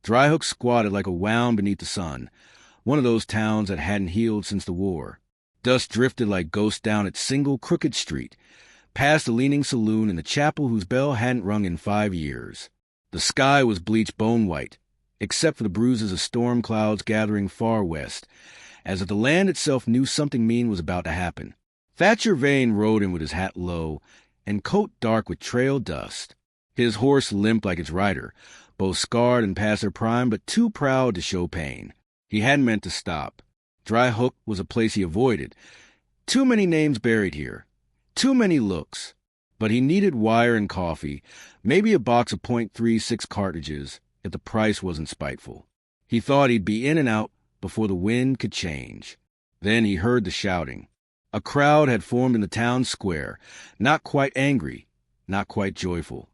Dryhook squatted like a wound beneath the sun, one of those towns that hadn't healed since the war. Dust drifted like ghosts down its single crooked street, past the leaning saloon and the chapel whose bell hadn't rung in 5 years. The sky was bleached bone-white, except for the bruises of storm clouds gathering far west, as if the land itself knew something mean was about to happen. Thatcher Vane rode in with his hat low and coat dark with trail dust. His horse limped like its rider, both scarred and past their prime, but too proud to show pain. He hadn't meant to stop. Dryhook was a place he avoided. Too many names buried here. Too many looks. But he needed wire and coffee, maybe a box of .36 cartridges, if the price wasn't spiteful. He thought he'd be in and out before the wind could change. Then he heard the shouting. A crowd had formed in the town square, not quite angry, not quite joyful,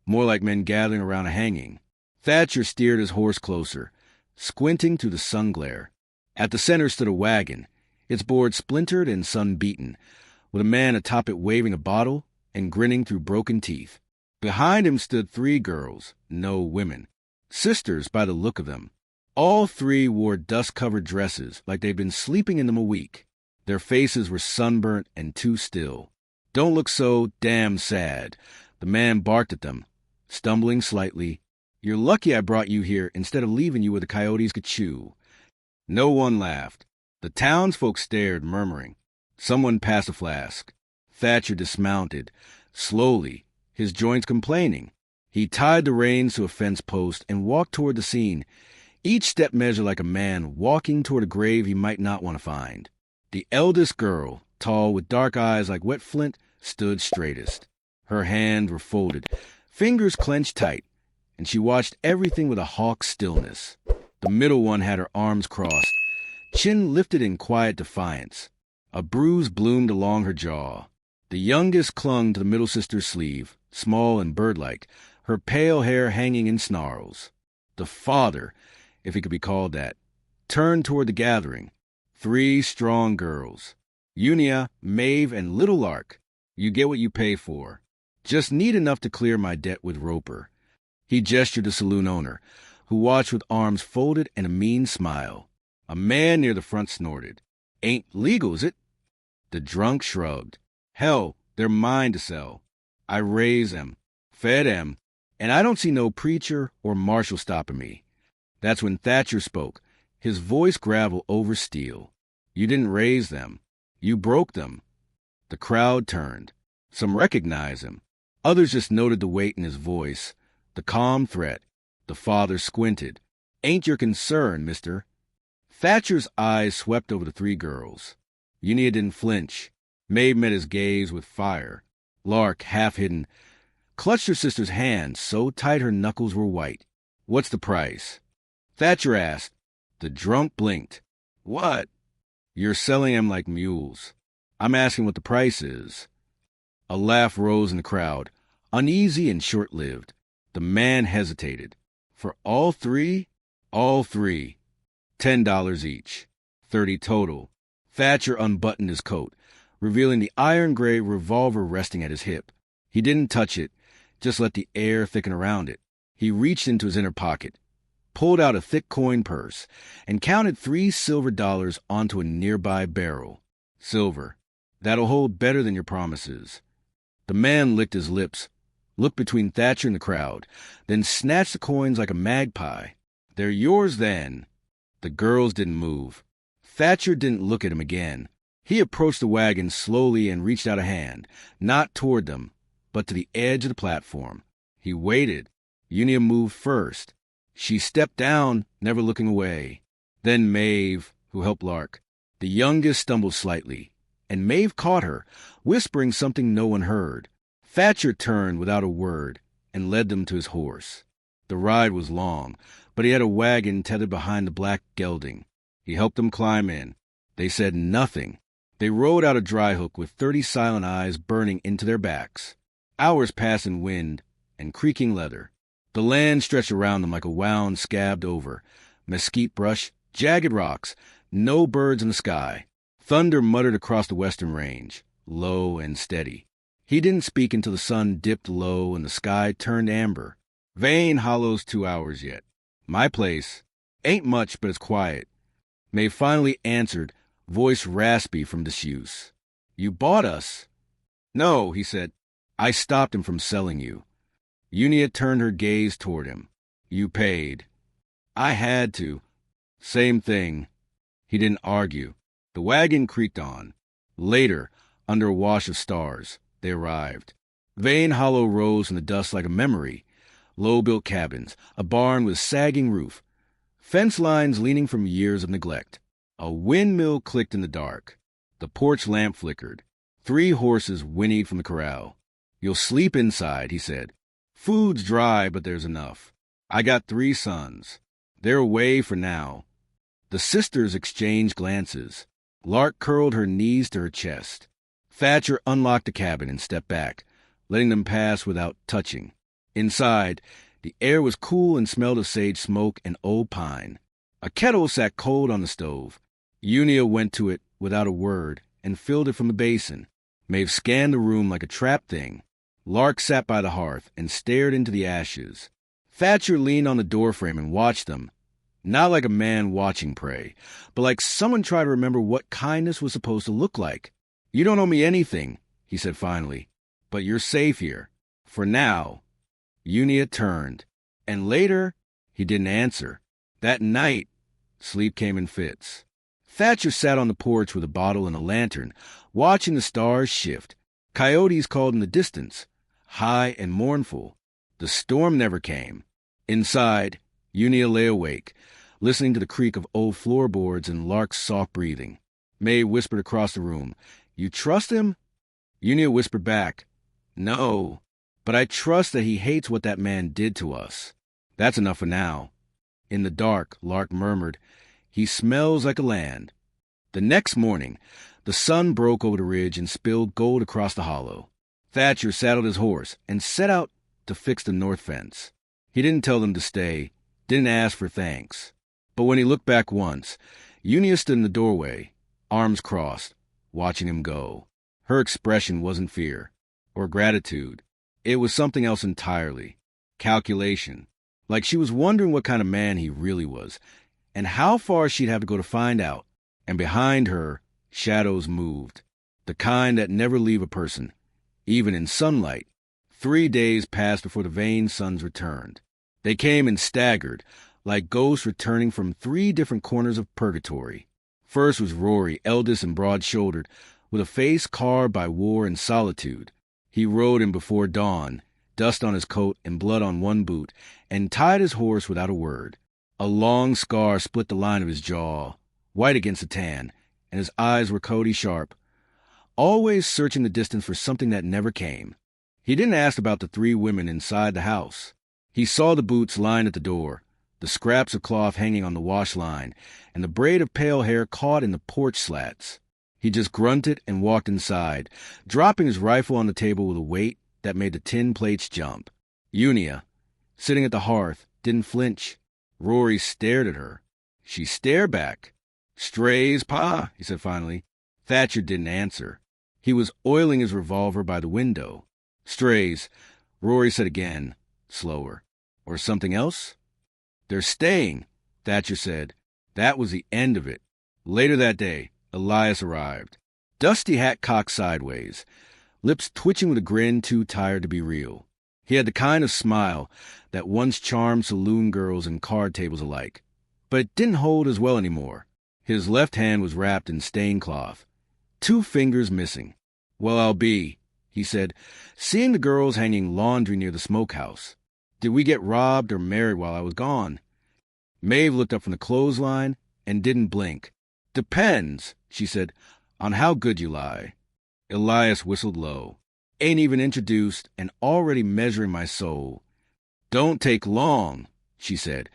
more like men gathering around a hanging. Thatcher steered his horse closer, squinting through the sun glare. At the center stood a wagon, its board splintered and sun-beaten, with a man atop it waving a bottle and grinning through broken teeth. Behind him stood 3 girls, no women, sisters by the look of them. All 3 wore dust-covered dresses like they'd been sleeping in them a week. Their faces were sunburnt and too still. "Don't look so damn sad." The man barked at them, stumbling slightly. "You're lucky I brought you here instead of leaving you where the coyotes could chew." No one laughed. The townsfolk stared, murmuring. Someone passed a flask. Thatcher dismounted, slowly, his joints complaining. He tied the reins to a fence post and walked toward the scene, each step measured like a man walking toward a grave he might not want to find. The eldest girl, tall with dark eyes like wet flint, stood straightest. Her hands were folded, fingers clenched tight, and she watched everything with a hawk's stillness. The middle one had her arms crossed, chin lifted in quiet defiance. A bruise bloomed along her jaw. The youngest clung to the middle sister's sleeve, small and bird-like, her pale hair hanging in snarls. The father, if he could be called that, turned toward the gathering. 3 strong girls. Unia, Maeve, and Little Lark. You get what you pay for. Just need enough to clear my debt with Roper. He gestured to the saloon owner, who watched with arms folded and a mean smile. A man near the front snorted. "Ain't legal, is it?" The drunk shrugged. "Hell, they're mine to sell. I raise 'em, fed 'em, and I don't see no preacher or marshal stopping me." That's when Thatcher spoke, his voice gravel over steel. "You didn't raise them. You broke them." The crowd turned. Some recognized him. Others just noted the weight in his voice, the calm threat. The father squinted. "Ain't your concern, mister." Thatcher's eyes swept over the 3 girls. Unia didn't flinch. Maeve met his gaze with fire. Lark, half-hidden, clutched her sister's hand so tight her knuckles were white. "What's the price?" Thatcher asked. The drunk blinked. "What?" "You're selling 'em like mules. I'm asking what the price is." A laugh rose in the crowd, uneasy and short-lived. The man hesitated. "For all 3? All 3. $10 each. 30 total." Thatcher unbuttoned his coat, revealing the iron-gray revolver resting at his hip. He didn't touch it, just let the air thicken around it. He reached into his inner pocket, pulled out a thick coin purse, and counted 3 silver dollars onto a nearby barrel. "Silver. That'll hold better than your promises." The man licked his lips, looked between Thatcher and the crowd, then snatched the coins like a magpie. "They're yours, then." The girls didn't move. Thatcher didn't look at him again. He approached the wagon slowly and reached out a hand, not toward them, but to the edge of the platform. He waited. Unia moved first. She stepped down, never looking away. Then Maeve, who helped Lark. The youngest stumbled slightly, and Maeve caught her, whispering something no one heard. Thatcher turned without a word and led them to his horse. The ride was long, but he had a wagon tethered behind the black gelding. He helped them climb in. They said nothing. They rode out of Dryhook with 30 silent eyes burning into their backs. Hours passed in wind and creaking leather. The land stretched around them like a wound scabbed over. Mesquite brush, jagged rocks, no birds in the sky. Thunder muttered across the western range, low and steady. He didn't speak until the sun dipped low and the sky turned amber. Vain Hollow's 2 hours yet. My place. Ain't much, but it's quiet. Maeve finally answered, voice raspy from disuse. You bought us. No, he said. I stopped him from selling you. Unia turned her gaze toward him. You paid. I had to. Same thing. He didn't argue. The wagon creaked on. Later, under a wash of stars, they arrived. Vane Hollow rose from the dust like a memory. Low-built cabins, a barn with sagging roof, fence lines leaning from years of neglect. A windmill clicked in the dark. The porch lamp flickered. 3 horses whinnied from the corral. You'll sleep inside, he said. Food's dry, but there's enough. I got 3 sons. They're away for now. The sisters exchanged glances. Lark curled her knees to her chest. Thatcher unlocked the cabin and stepped back, letting them pass without touching. Inside, the air was cool and smelled of sage smoke and old pine. A kettle sat cold on the stove. Unia went to it without a word and filled it from the basin. Maeve scanned the room like a trapped thing. Lark sat by the hearth and stared into the ashes. Thatcher leaned on the doorframe and watched them, not like a man watching prey, but like someone trying to remember what kindness was supposed to look like. You don't owe me anything, he said finally, but you're safe here. For now. Unia turned, and later, he didn't answer. That night, sleep came in fits. Thatcher sat on the porch with a bottle and a lantern, watching the stars shift. Coyotes called in the distance, high and mournful. The storm never came. Inside, Unia lay awake, listening to the creak of old floorboards and Lark's soft breathing. May whispered across the room, You trust him? Unia whispered back, No, but I trust that he hates what that man did to us. That's enough for now. In the dark, Lark murmured, He smells like a land. The next morning, the sun broke over the ridge and spilled gold across the hollow. Thatcher saddled his horse and set out to fix the north fence. He didn't tell them to stay, didn't ask for thanks. But when he looked back once, Unia stood in the doorway, arms crossed, watching him go. Her expression wasn't fear or gratitude. It was something else entirely. Calculation. Like she was wondering what kind of man he really was, and how far she'd have to go to find out. And behind her, shadows moved. The kind that never leave a person, even in sunlight. 3 days passed before the Vane sons returned. They came and staggered, like ghosts returning from 3 different corners of purgatory. First was Rory, eldest and broad-shouldered, with a face carved by war and solitude. He rode him before dawn, dust on his coat and blood on one boot, and tied his horse without a word. A long scar split the line of his jaw, white against the tan, and his eyes were Cody sharp, always searching the distance for something that never came. He didn't ask about the 3 women inside the house. He saw the boots lined at the door, the scraps of cloth hanging on the wash line, and the braid of pale hair caught in the porch slats. He just grunted and walked inside, dropping his rifle on the table with a weight that made the tin plates jump. Unia, sitting at the hearth, didn't flinch. Rory stared at her. She stared back. Strays, pa, he said finally. Thatcher didn't answer. He was oiling his revolver by the window. Strays, Rory said again, slower. Or something else? They're staying, Thatcher said. That was the end of it. Later that day, Elias arrived. Dusty hat cocked sideways, lips twitching with a grin too tired to be real. He had the kind of smile that once charmed saloon girls and card tables alike, but it didn't hold as well anymore. His left hand was wrapped in stained cloth, 2 fingers missing. Well, I'll be, he said, seeing the girls hanging laundry near the smokehouse. Did we get robbed or married while I was gone? Maeve looked up from the clothesline and didn't blink. Depends, she said, on how good you lie. Elias whistled low. Ain't even introduced and already measuring my soul. Don't take long, she said,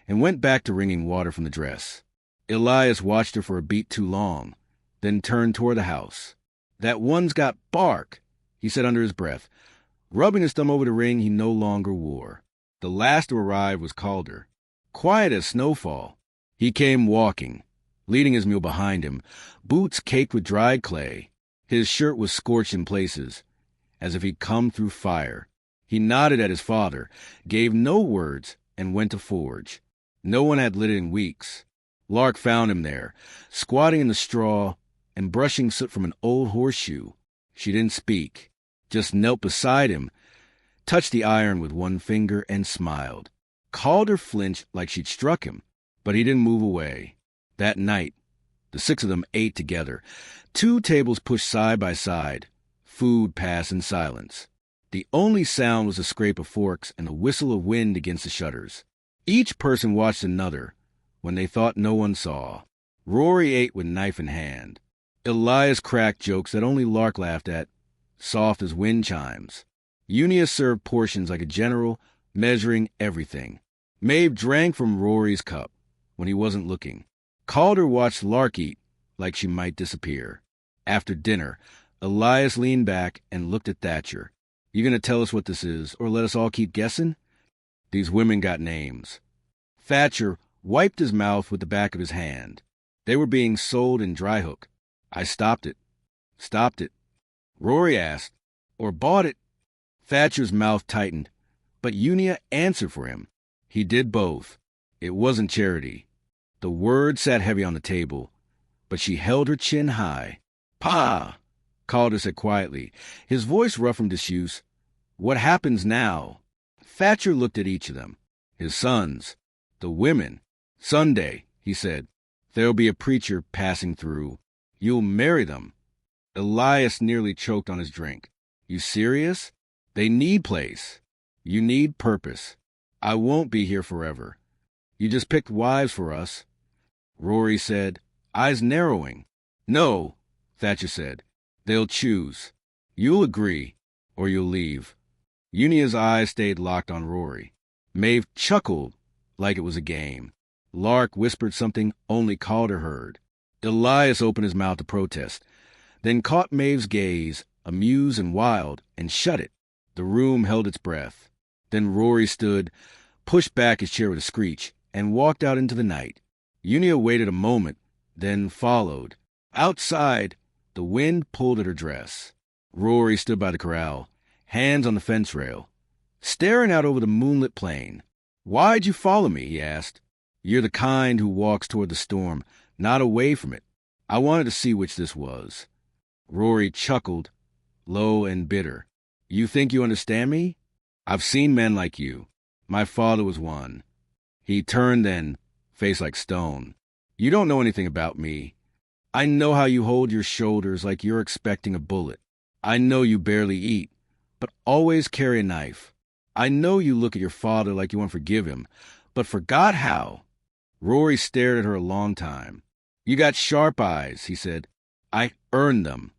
and went back to wringing water from the dress. Elias watched her for a beat too long, then turned toward the house. That one's got bark, he said under his breath, rubbing his thumb over the ring he no longer wore. The last to arrive was Calder, quiet as snowfall. He came walking, leading his mule behind him, boots caked with dried clay. His shirt was scorched in places, as if he'd come through fire. He nodded at his father, gave no words, and went to forge. No one had lit it in weeks. Lark found him there, squatting in the straw and brushing soot from an old horseshoe. She didn't speak, just knelt beside him, touched the iron with one finger, and smiled. Calder flinched like she'd struck him, but he didn't move away. That night, the six of them ate together, 2 tables pushed side by side. Food passed in silence. The only sound was the scrape of forks and the whistle of wind against the shutters. Each person watched another when they thought no one saw. Rory ate with knife in hand. Elias cracked jokes that only Lark laughed at, soft as wind chimes. Unia served portions like a general, measuring everything. Maeve drank from Rory's cup when he wasn't looking. Calder watched Lark eat like she might disappear. After dinner, Elias leaned back and looked at Thatcher. "You gonna tell us what this is, or let us all keep guessing?" These women got names. Thatcher wiped his mouth with the back of his hand. They were being sold in Dryhook. I stopped it. Stopped it. Rory asked, "Or bought it?" Thatcher's mouth tightened, but Unia answered for him. He did both. It wasn't charity. The word sat heavy on the table, but she held her chin high. "Pa!" Calder said quietly, his voice rough from disuse. "What happens now?" Thatcher looked at each of them. His sons. The women. "Sunday," he said. "There'll be a preacher passing through. You'll marry them." Elias nearly choked on his drink. "You serious? They need place. You need purpose. I won't be here forever. You just picked wives for us." Rory said, eyes narrowing. "No," Thatcher said. "They'll choose. You'll agree, or you'll leave." Unia's eyes stayed locked on Rory. Maeve chuckled like it was a game. Lark whispered something only Calder heard. Elias opened his mouth to protest, then caught Maeve's gaze, amused and wild, and shut it. The room held its breath. Then Rory stood, pushed back his chair with a screech, and walked out into the night. Unia waited a moment, then followed. Outside, the wind pulled at her dress. Rory stood by the corral, hands on the fence rail, staring out over the moonlit plain. "Why'd you follow me?" he asked. "You're the kind who walks toward the storm, not away from it. I wanted to see which this was." Rory chuckled, low and bitter. "You think you understand me? I've seen men like you. My father was one." He turned then, face like stone. "You don't know anything about me. I know how you hold your shoulders like you're expecting a bullet. I know you barely eat, but always carry a knife. I know you look at your father like you want to forgive him, but forgot how." Rory stared at her a long time. "You got sharp eyes," he said. "I earned them."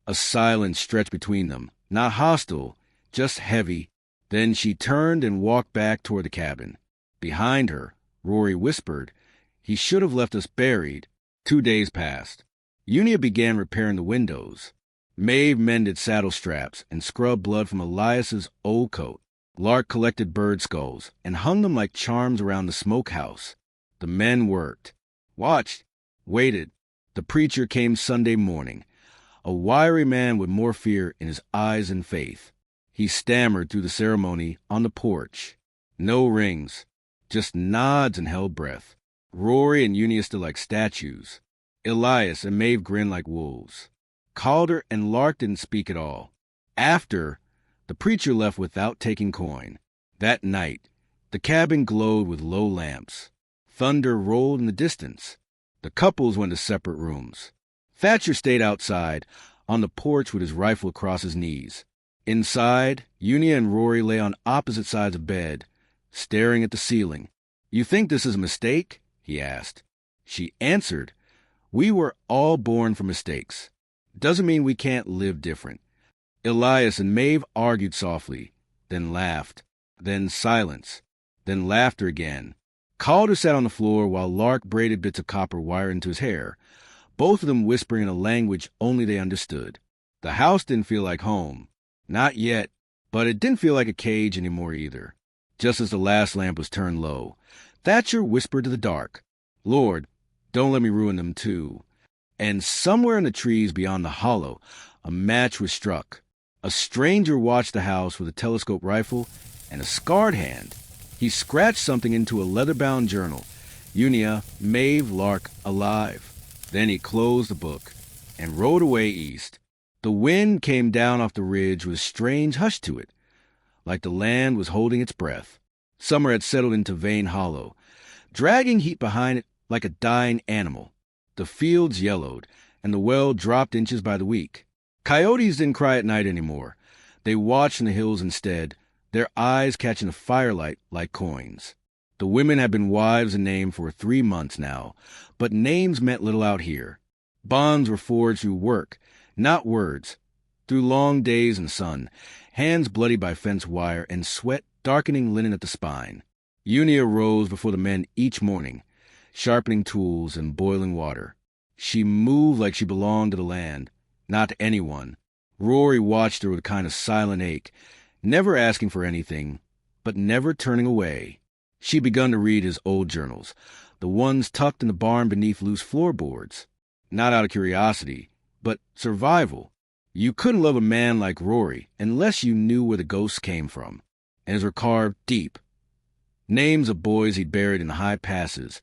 A silence stretched between them, not hostile, just heavy. Then she turned and walked back toward the cabin. Behind her, Rory whispered, "He should have left us buried." 2 days passed. Unia began repairing the windows. Maeve mended saddle straps and scrubbed blood from Elias's old coat. Lark collected bird skulls and hung them like charms around the smokehouse. The men worked, watched, waited. The preacher came Sunday morning, a wiry man with more fear in his eyes than faith. He stammered through the ceremony on the porch. No rings, just nods and held breath. Rory and Unia stood like statues. Elias and Maeve grinned like wolves. Calder and Lark didn't speak at all. After, the preacher left without taking coin. That night, the cabin glowed with low lamps. Thunder rolled in the distance. The couples went to separate rooms. Thatcher stayed outside, on the porch with his rifle across his knees. Inside, Unia and Rory lay on opposite sides of bed, staring at the ceiling. "You think this is a mistake?" he asked. She answered, "We were all born for mistakes. Doesn't mean we can't live different." Elias and Maeve argued softly, then laughed, then silence, then laughter again. Calder sat on the floor while Lark braided bits of copper wire into his hair, both of them whispering in a language only they understood. The house didn't feel like home. Not yet, but it didn't feel like a cage anymore either. Just as the last lamp was turned low, Thatcher whispered to the dark, "Lord, don't let me ruin them too." And somewhere in the trees beyond the hollow, a match was struck. A stranger watched the house with a telescope rifle and a scarred hand. He scratched something into a leather-bound journal. Unia, Maeve, Lark, alive. Then he closed the book and rode away east. The wind came down off the ridge with a strange hush to it, like the land was holding its breath. Summer had settled into Vane Hollow, dragging heat behind it like a dying animal. The fields yellowed, and the well dropped inches by the week. Coyotes didn't cry at night anymore. They watched in the hills instead, their eyes catching the firelight like coins. The women had been wives in name for 3 months now, but names meant little out here. Bonds were forged through work, not words, through long days in the sun, hands bloody by fence wire and sweat darkening linen at the spine. Unia rose before the men each morning, sharpening tools and boiling water. She moved like she belonged to the land, not to anyone. Rory watched her with a kind of silent ache, never asking for anything, but never turning away. She'd begun to read his old journals, the ones tucked in the barn beneath loose floorboards. Not out of curiosity, but survival. You couldn't love a man like Rory unless you knew where the ghosts came from, and his were carved deep. Names of boys he'd buried in high passes,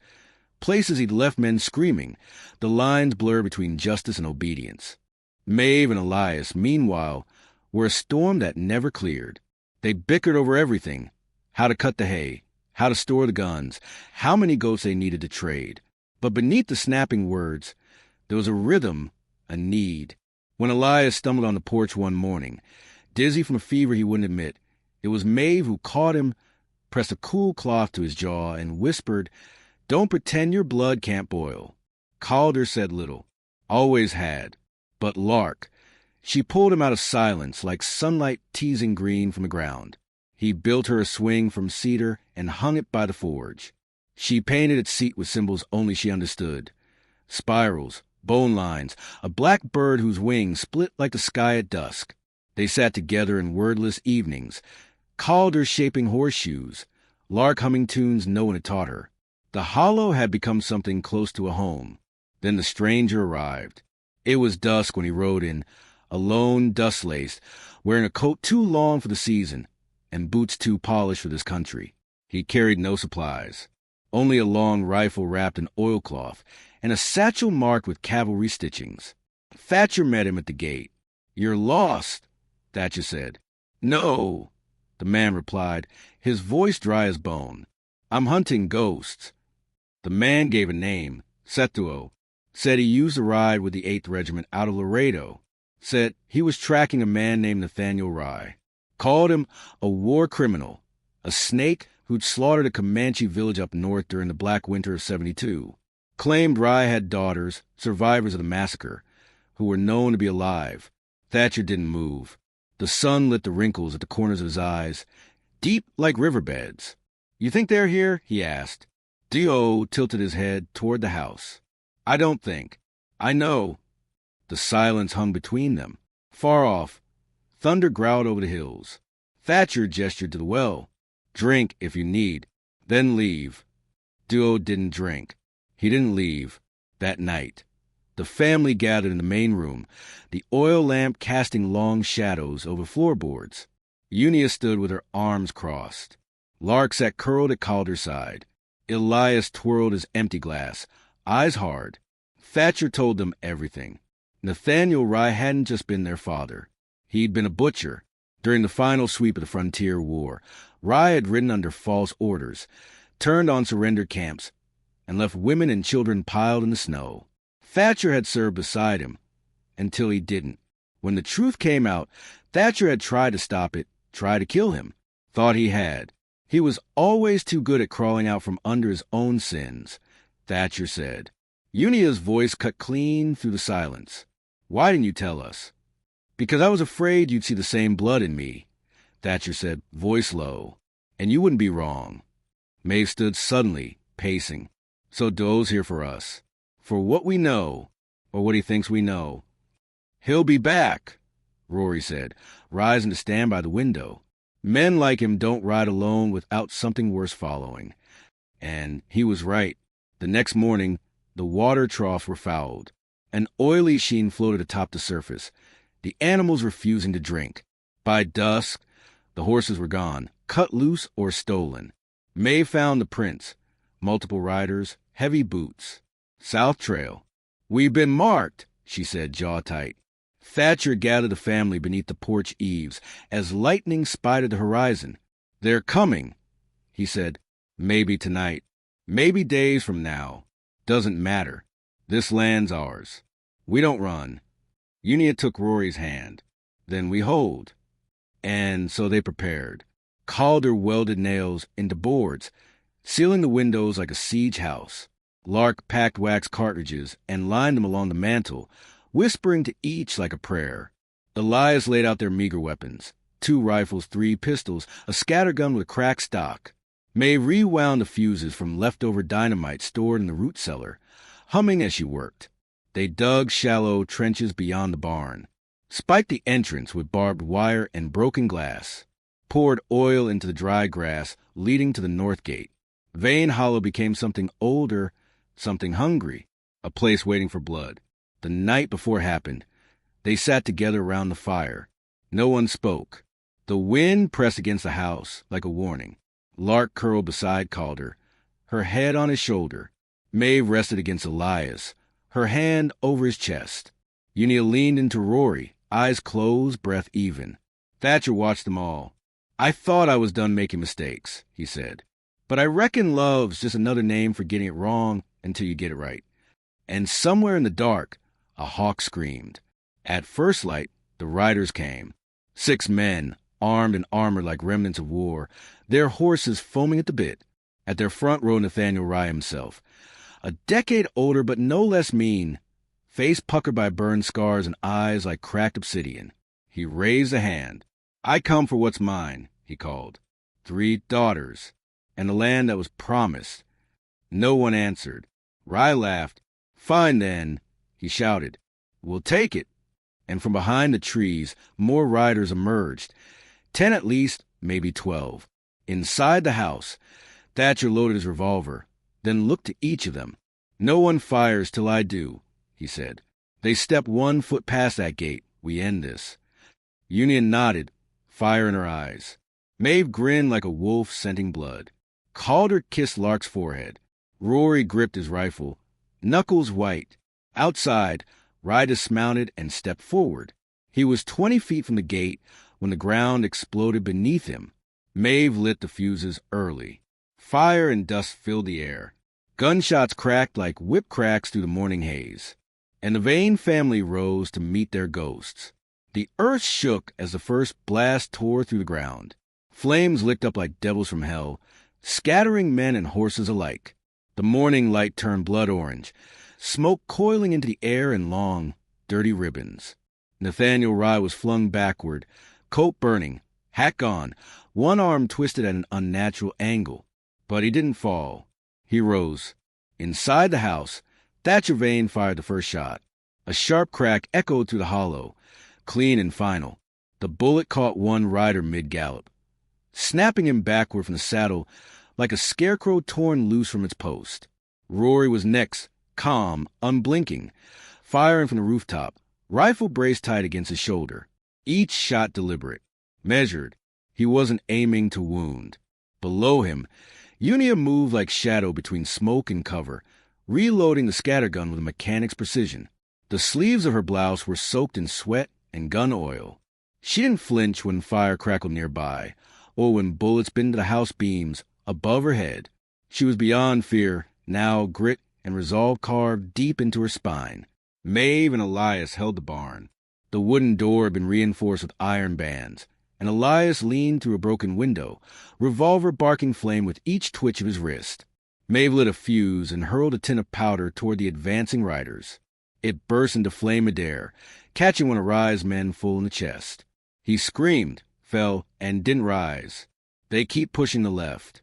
places he'd left men screaming, the lines blurred between justice and obedience. Maeve and Elias, meanwhile, were a storm that never cleared. They bickered over everything, how to cut the hay, how to store the guns, how many goats they needed to trade. But beneath the snapping words, there was a rhythm, a need. When Elias stumbled on the porch one morning, dizzy from a fever he wouldn't admit, it was Maeve who caught him, pressed a cool cloth to his jaw, and whispered, "Don't pretend your blood can't boil." Calder said little, always had. But Lark, she pulled him out of silence like sunlight teasing green from the ground. He built her a swing from cedar and hung it by the forge. She painted its seat with symbols only she understood. Spirals, bone lines, a black bird whose wings split like the sky at dusk. They sat together in wordless evenings, Calder shaping horseshoes, Lark humming tunes no one had taught her. The hollow had become something close to a home. Then the stranger arrived. It was dusk when he rode in, alone, dust-laced, wearing a coat too long for the season, and boots too polished for this country. He carried no supplies, only a long rifle wrapped in oilcloth, and a satchel marked with cavalry stitchings. Thatcher met him at the gate. "You're lost," Thatcher said. "No," the man replied, his voice dry as bone. "I'm hunting ghosts." The man gave a name, Sethuo, said he used a ride with the 8th Regiment out of Laredo, said he was tracking a man named Nathaniel Rye, called him a war criminal, a snake who'd slaughtered a Comanche village up north during the Black Winter of '72, claimed Rye had daughters, survivors of the massacre, who were known to be alive. Thatcher didn't move. The sun lit the wrinkles at the corners of his eyes, deep like riverbeds. "You think they're here?" he asked. Dio tilted his head toward the house. "I don't think. I know." The silence hung between them. Far off, thunder growled over the hills. Thatcher gestured to the well. "Drink if you need, then leave." Dio didn't drink. He didn't leave. That night, the family gathered in the main room, the oil lamp casting long shadows over floorboards. Unia stood with her arms crossed. Lark sat curled at Calder's side. Elias twirled his empty glass, eyes hard. Thatcher told them everything. Nathaniel Rye hadn't just been their father. He'd been a butcher. During the final sweep of the frontier war, Rye had ridden under false orders, turned on surrender camps, and left women and children piled in the snow. Thatcher had served beside him, until he didn't. When the truth came out, Thatcher had tried to stop it, tried to kill him. Thought he had. He was always too good at crawling out from under his own sins, Thatcher said. Unia's voice cut clean through the silence. "Why didn't you tell us?" "Because I was afraid you'd see the same blood in me," Thatcher said, voice low. "And you wouldn't be wrong." Maeve stood suddenly, pacing. "So Doe's here for us. For what we know, or what he thinks we know." "He'll be back," Rory said, rising to stand by the window. Men like him don't ride alone without something worse following. And he was right. The next morning, the water troughs were fouled. An oily sheen floated atop the surface, the animals refusing to drink. By dusk, the horses were gone, cut loose or stolen. Maeve found the prints. Multiple riders, heavy boots. South Trail. "We've been marked," she said, jaw tight. Thatcher gathered the family beneath the porch eaves as lightning spied the horizon. "They're coming," he said. "Maybe tonight. Maybe days from now. Doesn't matter. This land's ours. We don't run." Unia took Rory's hand. "Then we hold." And so they prepared. Calder welded nails into boards, sealing the windows like a siege house. Lark packed wax cartridges and lined them along the mantel, whispering to each like a prayer. Elias laid out their meager weapons: 2 rifles, 3 pistols, a scattergun with cracked stock. Maeve rewound the fuses from leftover dynamite stored in the root cellar, humming as she worked. They dug shallow trenches beyond the barn, spiked the entrance with barbed wire and broken glass, poured oil into the dry grass leading to the north gate. Vane Hollow became something older, something hungry, a place waiting for blood. The night before happened, they sat together around the fire. No one spoke. The wind pressed against the house like a warning. Lark curled beside Calder, her head on his shoulder. Maeve rested against Elias, her hand over his chest. Unia leaned into Rory, eyes closed, breath even. Thatcher watched them all. "I thought I was done making mistakes," he said. "But I reckon love's just another name for getting it wrong until you get it right." And somewhere in the dark, a hawk screamed. At first light, the riders came. 6 men, armed and armored like remnants of war, their horses foaming at the bit. At their front rode Nathaniel Rye himself, a decade older but no less mean, face puckered by burned scars and eyes like cracked obsidian. He raised a hand. "I come for what's mine," he called. 3 daughters, and the land that was promised. No one answered. Rye laughed. "Fine, then," he shouted. "We'll take it." And from behind the trees, more riders emerged. 10 at least, maybe 12. Inside the house, Thatcher loaded his revolver, then looked to each of them. "No one fires till I do," he said. "They step 1 foot past that gate, we end this." Union nodded, fire in her eyes. Maeve grinned like a wolf scenting blood. Calder kissed Lark's forehead. Rory gripped his rifle, knuckles white. Outside, Rye dismounted and stepped forward. He was 20 feet from the gate when the ground exploded beneath him. Maeve lit the fuses early. Fire and dust filled the air. Gunshots cracked like whip cracks through the morning haze. And the Vane family rose to meet their ghosts. The earth shook as the first blast tore through the ground. Flames licked up like devils from hell, scattering men and horses alike. The morning light turned blood orange, smoke coiling into the air in long, dirty ribbons. Nathaniel Rye was flung backward, coat burning, hat gone, one arm twisted at an unnatural angle. But he didn't fall. He rose. Inside the house, Thatcher Vane fired the first shot. A sharp crack echoed through the hollow, clean and final. The bullet caught one rider mid-gallop, snapping him backward from the saddle like a scarecrow torn loose from its post. Rory was next, calm, unblinking, firing from the rooftop, rifle braced tight against his shoulder. Each shot deliberate, measured. He wasn't aiming to wound. Below him, Unia moved like shadow between smoke and cover, reloading the scattergun with a mechanic's precision. The sleeves of her blouse were soaked in sweat and gun oil. She didn't flinch when fire crackled nearby, or when bullets bit into the house beams above her head. She was beyond fear, now grit and resolve carved deep into her spine. Maeve and Elias held the barn. The wooden door had been reinforced with iron bands, and Elias leaned through a broken window, revolver barking flame with each twitch of his wrist. Maeve lit a fuse and hurled a tin of powder toward the advancing riders. It burst into flame midair, catching one of Rye's men full in the chest. He screamed, fell, and didn't rise. "They keep pushing the left."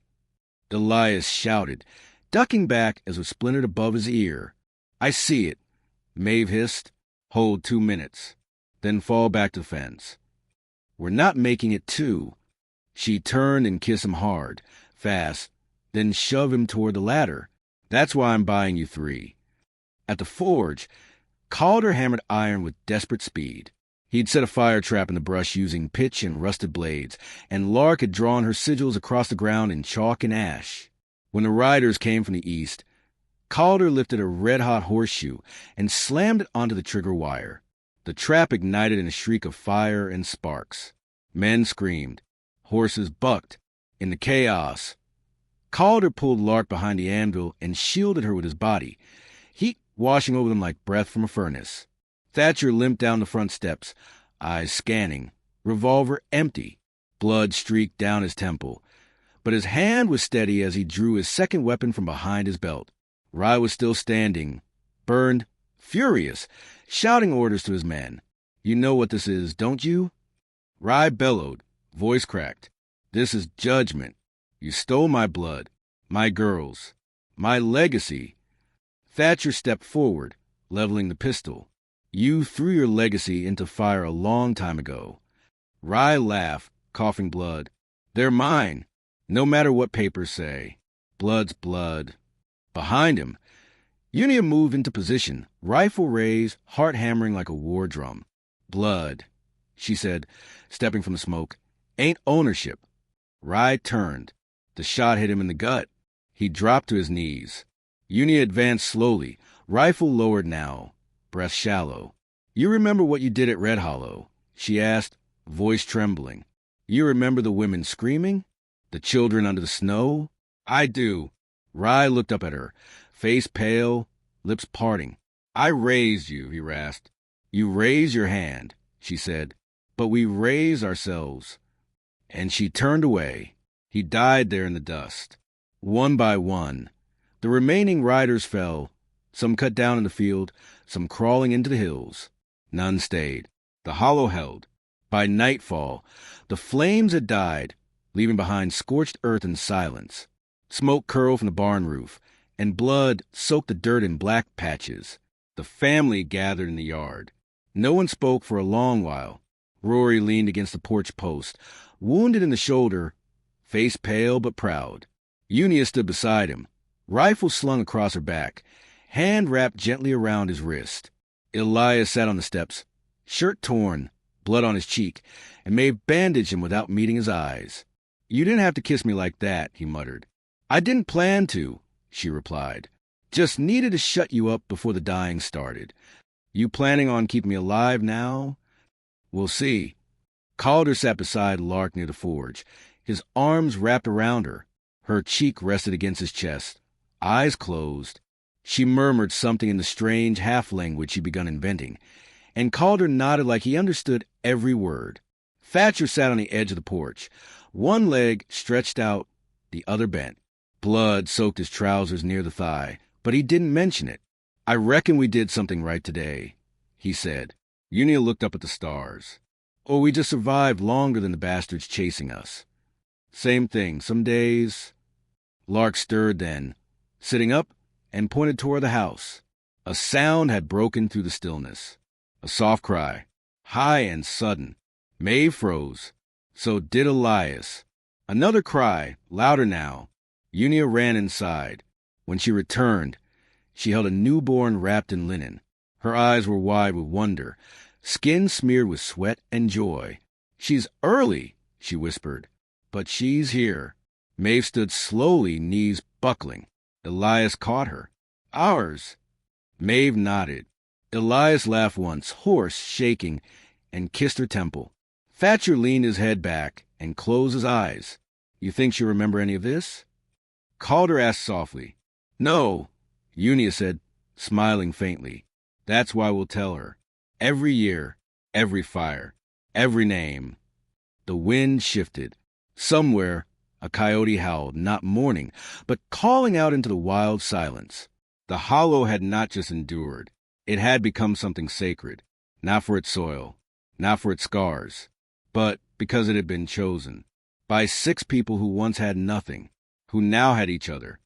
Elias shouted, ducking back as it splintered above his ear. "I see it," Maeve hissed. "Hold 2 minutes. Then fall back to the fence." "We're not making it 2. She turned and kissed him hard, fast, then shoved him toward the ladder. "That's why I'm buying you 3. At the forge, Calder hammered iron with desperate speed. He'd set a fire trap in the brush using pitch and rusted blades, and Lark had drawn her sigils across the ground in chalk and ash. When the riders came from the east, Calder lifted a red-hot horseshoe and slammed it onto the trigger wire. The trap ignited in a shriek of fire and sparks. Men screamed. Horses bucked. In the chaos, Calder pulled Lark behind the anvil and shielded her with his body, heat washing over them like breath from a furnace. Thatcher limped down the front steps, eyes scanning, revolver empty. Blood streaked down his temple, but his hand was steady as he drew his second weapon from behind his belt. Rye was still standing, burned, furious, shouting orders to his men. "You know what this is, don't you?" Rye bellowed, voice cracked. "This is judgment. You stole my blood, my girls, my legacy." Thatcher stepped forward, leveling the pistol. "You threw your legacy into fire a long time ago." Rye laughed, coughing blood. "They're mine, no matter what papers say. Blood's blood." Behind him, Unia moved into position, rifle raised, heart hammering like a war drum. "Blood," she said, stepping from the smoke. "Ain't ownership." Rye turned. The shot hit him in the gut. He dropped to his knees. Unia advanced slowly, rifle lowered now, breath shallow. "You remember what you did at Red Hollow?" she asked, voice trembling. "You remember the women screaming? The children under the snow?" "I do." Rye looked up at her, face pale, lips parting. "I raised you," he rasped. "You raised your hand," she said. "But we raised ourselves." And she turned away. He died there in the dust. One by one, the remaining riders fell, some cut down in the field, some crawling into the hills. None stayed. The hollow held. By nightfall, the flames had died, leaving behind scorched earth and silence. Smoke curled from the barn roof, and blood soaked the dirt in black patches. The family gathered in the yard. No one spoke for a long while. Rory leaned against the porch post, wounded in the shoulder, face pale but proud. Unia stood beside him, rifle slung across her back, hand wrapped gently around his wrist. Elias sat on the steps, shirt torn, blood on his cheek, and Maeve bandaged him without meeting his eyes. "You didn't have to kiss me like that," he muttered. "I didn't plan to," she replied. "Just needed to shut you up before the dying started. You planning on keeping me alive now?" "We'll see." Calder sat beside Lark near the forge, his arms wrapped around her. Her cheek rested against his chest, eyes closed. She murmured something in the strange half-language she'd begun inventing, and Calder nodded like he understood every word. Thatcher sat on the edge of the porch, one leg stretched out, the other bent. Blood soaked his trousers near the thigh, but he didn't mention it. "I reckon we did something right today," he said. Unia looked up at the stars. "Or we just survived longer than the bastards chasing us." "Same thing, some days." Lark stirred then, sitting up, and pointed toward the house. A sound had broken through the stillness. A soft cry, high and sudden. Maeve froze. So did Elias. Another cry, louder now. Unia ran inside. When she returned, she held a newborn wrapped in linen. Her eyes were wide with wonder, skin smeared with sweat and joy. "She's early," she whispered, "but she's here." Maeve stood slowly, knees buckling. Elias caught her. "Ours." Maeve nodded. Elias laughed once, hoarse, shaking, and kissed her temple. Thatcher leaned his head back and closed his eyes. "You think she'll remember any of this?" Calder asked softly. "No," Unia said, smiling faintly. "That's why we'll tell her. Every year, every fire, every name." The wind shifted. Somewhere, a coyote howled, not mourning, but calling out into the wild silence. The hollow had not just endured. It had become something sacred, not for its soil, not for its scars, but because it had been chosen. By 6 people who once had nothing, who now had each other,